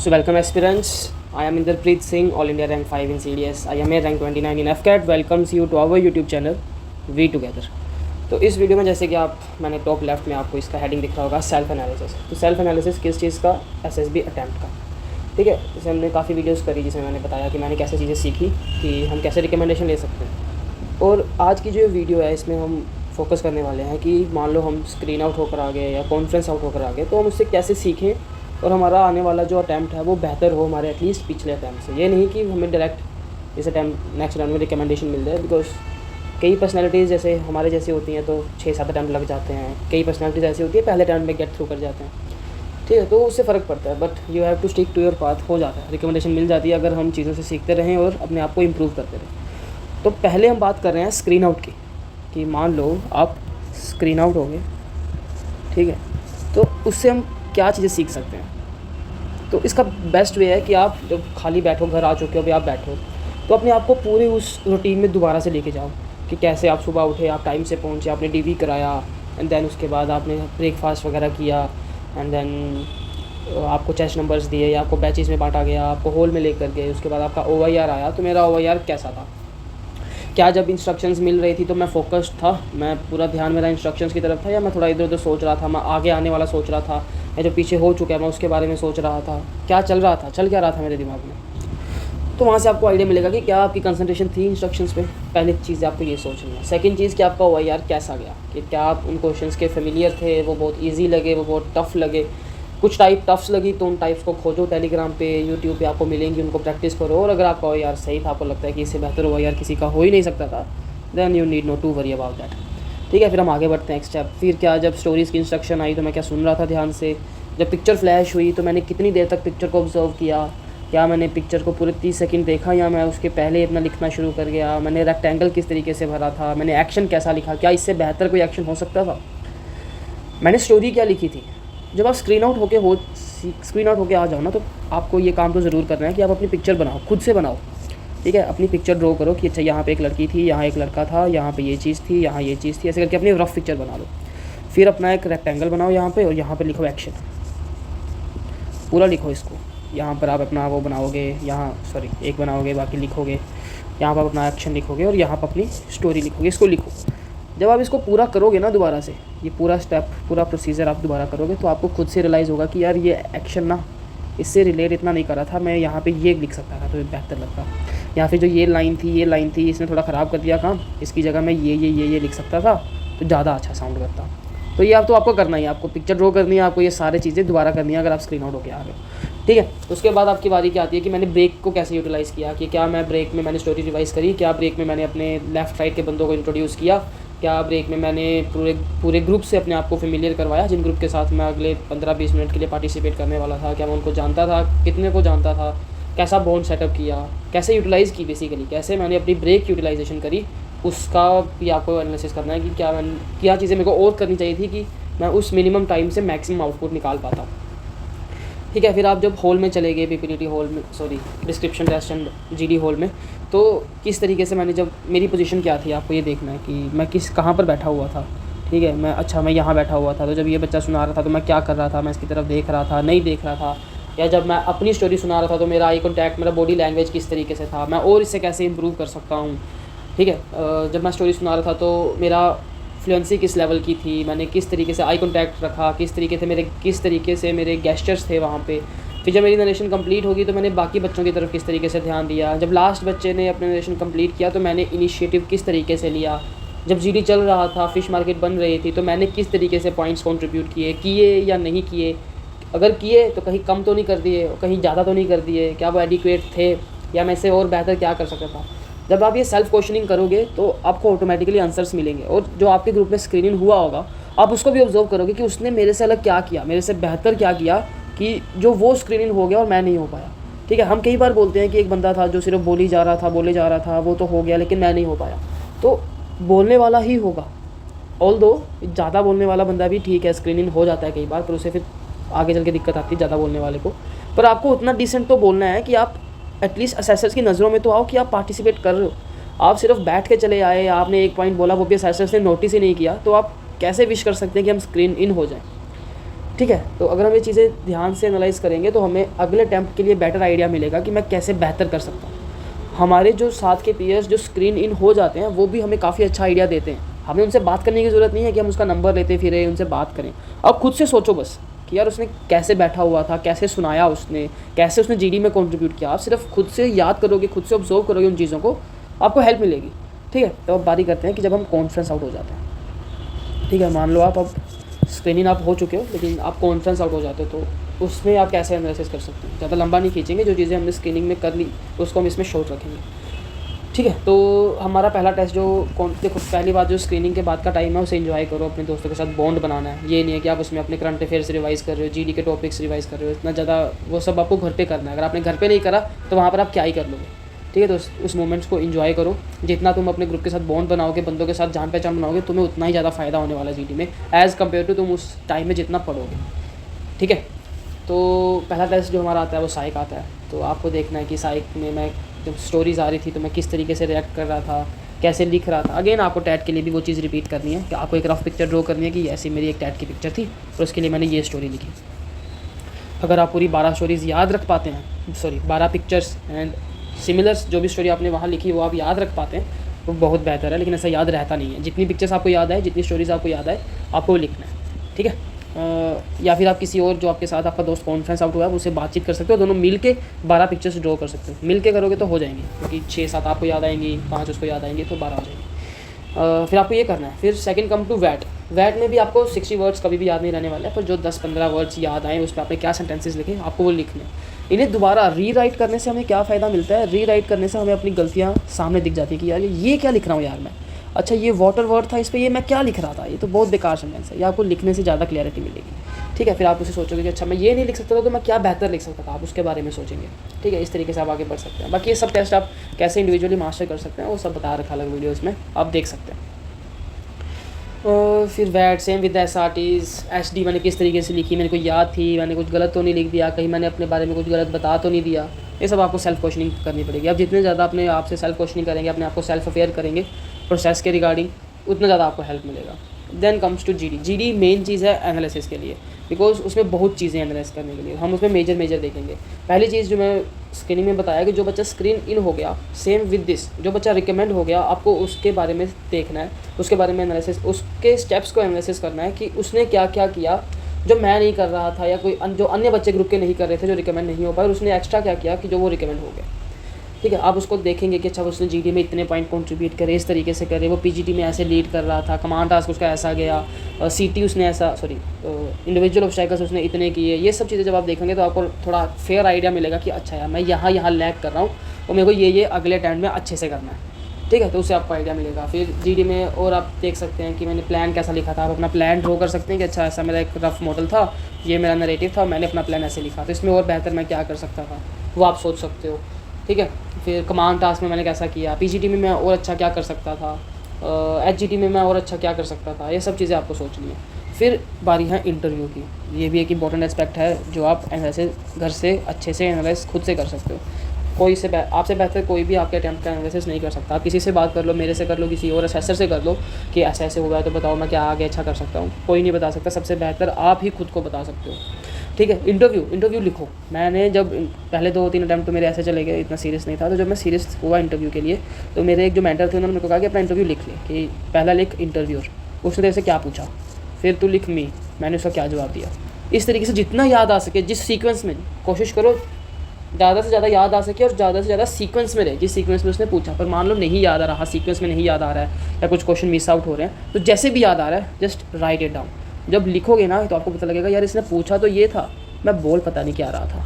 So welcome aspirants. I am Inderpreet Singh, All India Rank 5 in CDS. IMA Rank 29 in FCAT welcomes you to our YouTube channel We Together. तो इस video में जैसे कि मैंने top left में आपको इसका हेडिंग दिख रहा होगा सेल्फ एनालिसिस। तो सेल्फ एनालिसिस किस चीज़ का? SSB अटैम्प्ट का। ठीक है, जैसे हमने काफ़ी वीडियोस करी जिसमें मैंने बताया कि मैंने कैसे चीज़ें सीखी कि हम कैसे रिकमेंडेशन ले सकते हैं। और आज की जो वीडियो है इसमें हम फोकस करने वाले हैं कि मान लो हम स्क्रीन आउट होकर आ गए या कॉन्फ्रेंस आउट होकर आ गए, तो हम उससे कैसे सीखें और हमारा आने वाला जो अटैम्प्ट है वो बेहतर हो हमारे एटलीस्ट पिछले अटैम्प्ट से। ये नहीं कि हमें डायरेक्ट इस अटैम्प्ट नेक्स्ट राउंड में रिकमेंडेशन मिल जाए, बिकॉज कई पर्सनैलिटीज़ जैसे हमारे जैसी होती हैं तो 6-7 अटैम्प्ट लग जाते हैं। कई पर्सनैलिटीज़ ऐसी होती है पहले अटैम्प्ट में गेट थ्रू कर जाते हैं। ठीक है, तो उससे फ़र्क पड़ता है, but you have to stick to your path. हो जाता है, रिकमेंडेशन मिल जाती है अगर हम चीज़ों से सीखते रहें और अपने आप को इम्प्रूव करते रहें। तो पहले हम बात कर रहे हैं स्क्रीन आउट की, कि मान लो आप स्क्रीन आउट हो गए, ठीक है, तो उससे हम क्या चीज़ें सीख सकते हैं। तो इसका बेस्ट वे है कि आप जब खाली बैठो, घर आ चुके हो, अभी आप बैठो, तो अपने आप को पूरे उस रूटीन में दोबारा से लेके जाओ कि कैसे आप सुबह उठे, आप टाइम से पहुँचे, आपने DV कराया, एंड देन उसके बाद आपने ब्रेकफास्ट वगैरह किया, एंड देन आपको चेस्ट नंबर्स दिए या आपको बैचेस में बांटा गया, आपको हॉल में लेकर गए, उसके बाद आपका OIR आया। तो मेरा OIR कैसा था? क्या जब इंस्ट्रक्शंस मिल रही थी तो मैं फोकस्ड था, मैं पूरा ध्यान मेरा इंस्ट्रक्शंस की तरफ था, या मैं थोड़ा इधर उधर सोच रहा था, मैं आगे आने वाला सोच रहा था, या जो पीछे हो चुका है मैं उसके बारे में सोच रहा था? क्या चल रहा था, चल क्या रहा था मेरे दिमाग में? तो वहाँ से आपको आइडिया मिलेगा कि क्या आपकी कंसंट्रेशन थी इंस्ट्रक्शंस पे। पहली चीज़ आपको ये सोचनी है। सेकंड चीज़ कि आपका OIR कैसा गया, कि क्या आप उन क्वेश्चंस के फेमिलियर थे, वो बहुत ईजी लगे, वो बहुत टफ़ लगे। कुछ टाइप टफ्स लगी तो उन टाइप्स को खोजो, टेलीग्राम पे, यूट्यूब पे आपको मिलेंगी, उनको प्रैक्टिस करो। और अगर आपका OIR सही था, आपको लगता है कि इससे बेहतर OIR किसी का हो ही नहीं सकता था, then you need not to worry about that. ठीक है, फिर हम आगे बढ़ते हैं एक स्टेप। फिर क्या, जब स्टोरीज़ की इंस्ट्रक्शन आई तो मैं क्या सुन रहा था ध्यान से? जब पिक्चर फ्लैश हुई तो मैंने कितनी देर तक पिक्चर को ऑब्जर्व किया? क्या मैंने पिक्चर को पूरे 30 सेकंड देखा, या मैं उसके पहले ही अपना लिखना शुरू कर गया? मैंने रेक्टेंगल किस तरीके से भरा था? मैंने एक्शन कैसा लिखा? क्या इससे बेहतर कोई एक्शन हो सकता था? मैंने स्टोरी क्या लिखी थी? जब आप स्क्रीन आउट होके आ जाओ ना, तो आपको ये काम तो ज़रूर करना है कि आप अपनी पिक्चर बनाओ, खुद से बनाओ। ठीक है, अपनी पिक्चर ड्रॉ करो कि अच्छा यहाँ पे एक लड़की थी, यहाँ एक लड़का था, यहाँ पे ये चीज़ थी, यहाँ ये चीज़ थी, ऐसे करके अपनी रफ पिक्चर बना लो। फिर अपना एक रेक्टेंगल बनाओ यहाँ पे, और यहाँ पे लिखो एक्शन, पूरा लिखो इसको। यहाँ पर आप अपना वो बनाओगे, एक बनाओगे, बाकी लिखोगे, यहाँ पर अपना एक्शन लिखोगे, और यहाँ पर अपनी स्टोरी लिखोगे। इसको लिखो। जब आप इसको पूरा करोगे ना दोबारा से, ये पूरा स्टेप, पूरा प्रोसीजर आप दोबारा करोगे, तो आपको खुद से रियलाइज़ होगा कि यार ये एक्शन ना इससे रिलेट इतना नहीं कर रहा था, मैं यहाँ पे ये लिख सकता था तो बेहतर लगता। या फिर जो ये लाइन थी इसने थोड़ा ख़राब कर दिया काम, इसकी जगह मैं ये लिख सकता था तो ज़्यादा अच्छा साउंड करता। तो ये तो आपको करना ही है, आपको पिक्चर ड्रॉ करनी है, आपको ये सारी चीज़ें दोबारा करनी है अगर आप स्क्रीन आउट होकर आ रहे हो। ठीक है, उसके बाद आपकी बारी क्या आती है कि मैंने ब्रेक को कैसे यूटिलाइज़ किया, कि क्या मैं ब्रेक में मैंने स्टोरी रिवाइज़ करी, क्या ब्रेक में मैंने अपने लेफ़्ट राइट के बंदों को इंट्रोड्यूस किया, क्या ब्रेक में मैंने पूरे ग्रुप से अपने आप को फेमिलियर करवाया, जिन ग्रुप के साथ मैं अगले 15-20 मिनट के लिए पार्टिसिपेट करने वाला था। क्या मैं उनको जानता था, कितने को जानता था, कैसा बॉन्ड सेटअप किया, कैसे यूटिलाइज़ की, बेसिकली कैसे मैंने अपनी ब्रेक यूटिलाइजेशन करी, उसका भी आपको एनालिसिस करना है कि क्या चीज़ें मेरे को और करनी चाहिए थी कि मैं उस मिनिमम टाइम से मैक्सिमम आउटपुट निकाल पाता। ठीक है, फिर आप जब हॉल में चले गए, PPT हॉल में, description test and GD hall में, तो किस तरीके से मैंने, जब मेरी पोजीशन क्या थी आपको ये देखना है कि मैं कहाँ पर बैठा हुआ था। ठीक है, मैं यहाँ बैठा हुआ था, तो जब ये बच्चा सुना रहा था तो मैं क्या कर रहा था, मैं इसकी तरफ देख रहा था, नहीं देख रहा था, या जब मैं अपनी स्टोरी सुना रहा था तो मेरा आई कॉन्टैक्ट, मेरा बॉडी लैंग्वेज किस तरीके से था, मैं और इससे कैसे इम्प्रूव कर सकता हूँ। ठीक है, जब मैं स्टोरी सुना रहा था तो मेरा फ्लुएंसी किस लेवल की थी, मैंने किस तरीके से आई कॉन्टैक्ट रखा, किस तरीके से मेरे गेस्चर्स थे वहाँ पे। फिर जब मेरी नरेशन कंप्लीट होगी तो मैंने बाकी बच्चों की तरफ किस तरीके से ध्यान दिया। जब लास्ट बच्चे ने अपने नरेशन कंप्लीट किया तो मैंने इनिशिएटिव किस तरीके से लिया। जब GD चल रहा था, फ़िश मार्केट बन रही थी, तो मैंने किस तरीके से पॉइंट्स कंट्रीब्यूट किए या नहीं किए। अगर किए तो कहीं कम तो नहीं कर दिए, कहीं ज़्यादा तो नहीं कर दिए, क्या वो एडिक्वेट थे, या मैं इससे और बेहतर क्या कर सकता था। जब आप ये सेल्फ क्वेश्चनिंग करोगे तो आपको ऑटोमेटिकली आंसर्स मिलेंगे। और जो आपके ग्रुप में स्क्रीनिंग हुआ होगा, आप उसको भी ऑब्जर्व करोगे कि उसने मेरे से अलग क्या किया, मेरे से बेहतर क्या किया, कि जो वो स्क्रीनिंग हो गया और मैं नहीं हो पाया। ठीक है, हम कई बार बोलते हैं कि एक बंदा था जो सिर्फ बोले जा रहा था, वो तो हो गया लेकिन मैं नहीं हो पाया। तो बोलने वाला ही होगा, ऑल्दो ज़्यादा बोलने वाला बंदा भी ठीक है, स्क्रीनिंग हो जाता है कई बार, पर उसे फिर आगे चल के दिक्कत आती है ज़्यादा बोलने वाले को। पर आपको उतना डिसेंट तो बोलना है कि आप एटलीस्ट असेसर्स की नज़रों में तो आओ कि आप पार्टिसिपेट कर रहे हो। आप सिर्फ बैठ के चले आए, आपने एक पॉइंट बोला, वो भी असेसर्स ने नोटिस ही नहीं किया, तो आप कैसे विश कर सकते हैं कि हम स्क्रीन इन हो जाएं। ठीक है। तो अगर हम ये चीज़ें ध्यान से एनालाइज करेंगे तो हमें अगले अटैम्प्ट के लिए बेटर आइडिया मिलेगा कि मैं कैसे बेहतर कर सकता हूँ। हमारे जो साथ के पीयर्स जो स्क्रीन इन हो जाते हैं वो भी हमें काफ़ी अच्छा आइडिया देते हैं। हमें उनसे बात करने की ज़रूरत नहीं है कि हम उसका नंबर लेते फिरे उनसे बात करें। अब खुद से सोचो बस कि यार उसने कैसे बैठा हुआ था, कैसे सुनाया उसने, कैसे उसने जीडी में कंट्रीब्यूट किया। आप सिर्फ खुद से याद करोगे, खुद से ऑब्जर्व करोगे उन चीज़ों को, आपको हेल्प मिलेगी। ठीक है। तो अब बारी करते हैं कि जब हम कॉन्फ्रेंस आउट हो जाते हैं। ठीक है, मान लो आप अब स्क्रीनिंग आप हो चुके हो लेकिन आप कॉन्फ्रेंस आउट हो जाते हो, तो उसमें आप कैसे एनालिसिस कर सकते हो। ज़्यादा लंबा नहीं खींचेंगे, जो चीज़ें हमने स्क्रीनिंग में कर ली उसको हम इसमें शॉर्ट रखेंगे। ठीक है। तो हमारा पहला टेस्ट जो देखो, पहली बात जो स्क्रीनिंग के बाद का टाइम है उसे एंजॉय करो, अपने दोस्तों के साथ बॉन्ड बनाना है। ये नहीं है कि आप उसमें अपने करंट अफेयर्स रिवाइज़ कर रहे हो, जीडी के टॉपिक्स रिवाइज़ कर रहे हो, इतना ज़्यादा वो सब आपको घर पे करना है। अगर आपने घर पे नहीं करा तो वहाँ पर आप क्या ही कर लोगे। ठीक है। तो उस मोमेंट्स को एंजॉय करो। जितना तुम अपने ग्रुप के साथ बॉन्ड बनाओगे, बंदों के साथ जान पहचान बनाओगे, तुम्हें उतना ही ज़्यादा फ़ायदा होने वाला है जीडी में एज़ कम्पेयर टू तुम उस टाइम में जितना पढ़ोगे। ठीक है। तो पहला टेस्ट जो हमारा आता है वो साइक आता है। तो आपको देखना है कि साइक में मैं जब स्टोरीज़ आ रही थी तो मैं किस तरीके से रिएक्ट कर रहा था, कैसे लिख रहा था। अगेन आपको टैट के लिए भी वो चीज़ रिपीट करनी है कि आपको एक रफ पिक्चर ड्रॉ करनी है कि ऐसी मेरी एक टैट की पिक्चर थी और उसके लिए मैंने ये स्टोरी लिखी। अगर आप पूरी 12 स्टोरीज़ याद रख पाते हैं, 12 पिक्चर्स एंड सिमिलर्स जो भी स्टोरी आपने वहाँ लिखी वो आप याद रख पाते हैं तो बहुत बेहतर है। लेकिन ऐसा याद रहता नहीं है। जितनी पिक्चर्स आपको याद आए, जितनी स्टोरीज़ आपको याद आए, आपको वो लिखना है। ठीक है। या फिर आप किसी और जो आपके साथ आपका दोस्त कॉन्फ्रेंस आउट हुआ है उससे बातचीत कर सकते हो। दोनों मिल के 12 पिक्चर्स ड्रॉ कर सकते हो। मिल के करोगे तो हो जाएंगी, क्योंकि 6-7 आपको याद आएंगी, 5 उसको याद आएंगी, तो 12 हो जाएंगी। फिर आपको ये करना है। फिर सेकंड कम टू वैट। वैट में भी आपको 60 वर्ड्स कभी भी याद नहीं रहने वाले हैं, पर जो 10-15 वर्ड्स याद आए उस पर आपने क्या सेंटेंसेस लिखे आपको वो लिखने। इन्हें दोबारा रीराइट करने से हमें क्या फ़ायदा मिलता है। रीराइट करने से हमें अपनी गलतियाँ सामने दिख जाती है कि यार ये क्या लिख रहा हूँ यार मैं, अच्छा ये वाटर वर्ड था, इस पर ये मैं क्या लिख रहा था, ये तो बहुत बेकार सेंटेंस है। ये आपको लिखने से ज़्यादा क्लैरिटी मिलेगी। ठीक है। फिर आप उसे सोचोगे कि अच्छा मैं ये नहीं लिख सकता था तो मैं क्या बेहतर लिख सकता था, आप उसके बारे में सोचेंगे। ठीक है। इस तरीके से आप आगे बढ़ सकते हैं। बाकी ये सब टेस्ट आप कैसे इंडिविजुअली मास्टर कर सकते हैं वो सब बता रखा अलग वीडियोज़ में, आप देख सकते हैं। और फिर वैट सेम विद SD मैंने किस तरीके से लिखी, मेरे को याद थी, मैंने कुछ गलत तो नहीं लिख दिया, कहीं मैंने अपने बारे में कुछ गलत बता तो नहीं दिया। ये सब आपको सेल्फ क्वेश्चनिंग करनी पड़ेगी। अब जितने ज़्यादा अपने आप से सेल्फ क्वेश्चनिंग करेंगे, अपने आप को सेल्फ अफेयर करेंगे प्रोसेस के रिगार्डिंग, उतना ज़्यादा आपको हेल्प मिलेगा। Then comes to GD main चीज़ है एनालिसिस के लिए, बिकॉज उसमें बहुत चीज़ें एनालाइज करने के लिए। हम उसमें मेजर देखेंगे। पहली चीज़ जो मैं स्क्रीनिंग में बताया कि जो बच्चा स्क्रीन इन हो गया, सेम विद दिस, जो बच्चा रिकमेंड हो गया, आपको उसके बारे में देखना है, उसके बारे में एनालिसिस, उसके स्टेप्स को एनालिसिस करना है कि उसने क्या क्या किया जो मैं नहीं कर रहा था या कोई जो अन्य बच्चे ग्रुप के नहीं कर रहे थे, जो रिकमेंड नहीं हो पाए, और उसने एक्स्ट्रा क्या किया कि जो वो रिकमेंड हो गया। ठीक है। आप उसको देखेंगे कि अच्छा उसने जीडी में इतने पॉइंट कंट्रीब्यूट करे, इस तरीके से करे, वो पीजीटी में ऐसे लीड कर रहा था, कमांड टास्क उसका ऐसा गया, सीटी उसने ऐसा इंडिविजुअल ऑब्स्टैकल्स उसने इतने किए। ये सब चीज़ें जब आप देखेंगे तो आपको थोड़ा फेयर आइडिया मिलेगा कि अच्छा यार मैं यहाँ लैग कर रहा हूँ और मेरे को ये अगले अटेम्प्ट में अच्छे से करना है। ठीक है। तो उससे आपको आइडिया मिलेगा। फिर जीडी में और आप देख सकते हैं कि मैंने प्लान कैसा लिखा था। आप अपना प्लान ड्रॉ कर सकते हैं कि अच्छा ऐसा मेरा एक रफ मॉडल था, ये मेरा नरेटिव था, मैंने अपना प्लान ऐसे लिखा, तो इसमें और बेहतर मैं क्या कर सकता था वो आप सोच सकते हो। ठीक है। फिर कमांड टास्क में मैंने कैसा किया, पीजीटी में मैं और अच्छा क्या कर सकता था, एचजीटी में मैं और अच्छा क्या कर सकता था, ये सब चीज़ें आपको सोचनी है। फिर बारी है इंटरव्यू की। ये भी एक इंपॉर्टेंट एस्पेक्ट है जो आप एनालिसिस घर से अच्छे से एनालाइज खुद से कर सकते हो। कोई से आपसे बेहतर कोई भी आपके अटैम्प्ट का एनालिसिस नहीं कर सकता। आप किसी से बात कर लो, मेरे से कर लो, किसी और असेसर से कर लो कि ऐसे ऐसे हुआ है तो बताओ मैं क्या आगे अच्छा कर सकता हूँ। कोई नहीं बता सकता, सबसे बेहतर आप ही खुद को बता सकते हो। ठीक है। इंटरव्यू लिखो। मैंने जब पहले 2-3 अटैम्प्ट तो मेरे ऐसे चले गए, इतना सीरियस नहीं था, तो जब मैं सीरियस हुआ इंटरव्यू के लिए तो मेरे एक जो मेंटर थे उन्होंने मेरे को कहा कि अपना इंटरव्यू लिख ले, कि पहला लिख इंटरव्यूअर, उसने तेरे से क्या पूछा, फिर तू लिख मी, मैंने उसका क्या जवाब दिया। इस तरीके से जितना याद आ सके, जिस सीक्वेंस में, कोशिश करो ज़्यादा से ज़्यादा याद आ सके और ज़्यादा से ज़्यादा सीक्वेंस में रहे जिस सीक्वेंस में उसने पूछा। पर मान लो नहीं याद आ रहा, सीक्वेंस में नहीं याद आ रहा है या कुछ क्वेश्चन मिस आउट हो रहे हैं, तो जैसे भी याद आ रहा है जस्ट राइट इट डाउन। जब लिखोगे ना तो आपको पता लगेगा यार इसने पूछा तो ये था, मैं बोल पता नहीं क्या रहा था।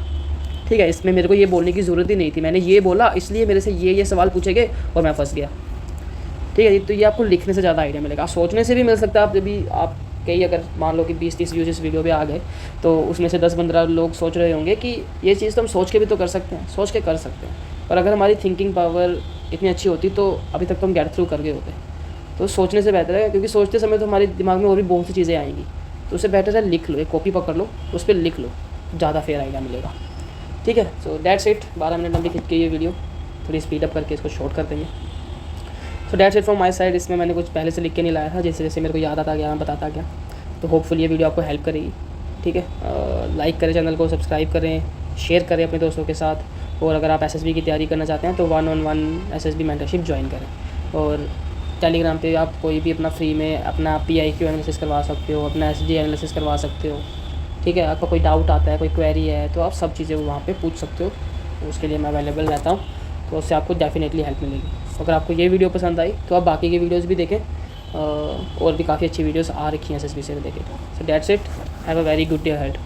ठीक है। इसमें मेरे को ये बोलने की ज़रूरत ही नहीं थी, मैंने ये बोला इसलिए मेरे से ये सवाल पूछे गए और मैं फंस गया। ठीक है। तो ये आपको लिखने से ज़्यादा आइडिया मिलेगा। सोचने से भी मिल सकता है। आप जब भी आप कई अगर मान लो कि 20-30 व्यूज़ इस वीडियो पे आ गए तो उसमें से 10-15 लोग सोच रहे होंगे कि ये चीज़ तो हम सोच के भी तो कर सकते हैं, सोच के कर सकते हैं, पर अगर हमारी थिंकिंग पावर इतनी अच्छी होती तो अभी तक तो हम गेट थ्रू कर गए होते। तो सोचने से बेहतर है, क्योंकि सोचते समय तो हमारे दिमाग में और भी बहुत सी चीज़ें आएंगी, तो उससे बेटर है लिख लो, एक कॉपी पकड़ लो, उस पर लिख लो, ज़्यादा फेयर आइडिया मिलेगा। ठीक है। So that's it. 12 मिनट लंबी खींच के ये वीडियो थोड़ी स्पीड अप करके इसको शॉर्ट कर देंगे। So that's it from my side. इसमें मैंने कुछ पहले से लिख के नहीं लाया था, जैसे जैसे मेरे को याद आता गया मैं बताता गया, तो होपफुली ये वीडियो आपको हेल्प करेगी। ठीक है। लाइक करें चैनल को, सब्सक्राइब करें, शेयर करें अपने दोस्तों के साथ। और अगर आप एसएसबी की तैयारी करना चाहते हैं तो 1-on-1 एसएसबी मेंटरशिप ज्वाइन करें। और टेलीग्राम पे आप कोई भी अपना फ्री में अपना PIQ एनालिसिस करवा सकते हो, अपना SG एनालिसिस करवा सकते हो, ठीक है। आपका कोई डाउट आता है, कोई क्वेरी है, तो आप सब चीज़ें वहाँ पे पूछ सकते हो। उसके लिए मैं अवेलेबल रहता हूँ, तो उससे आपको डेफिनेटली हेल्प मिलेगी। अगर आपको ये वीडियो पसंद आई तो आप बाकी की वीडियोज़ भी देखें, और भी काफ़ी अच्छी वीडियोज़ आ रखी हैं SSB से, देखें। So that's it, have a very good day ahead.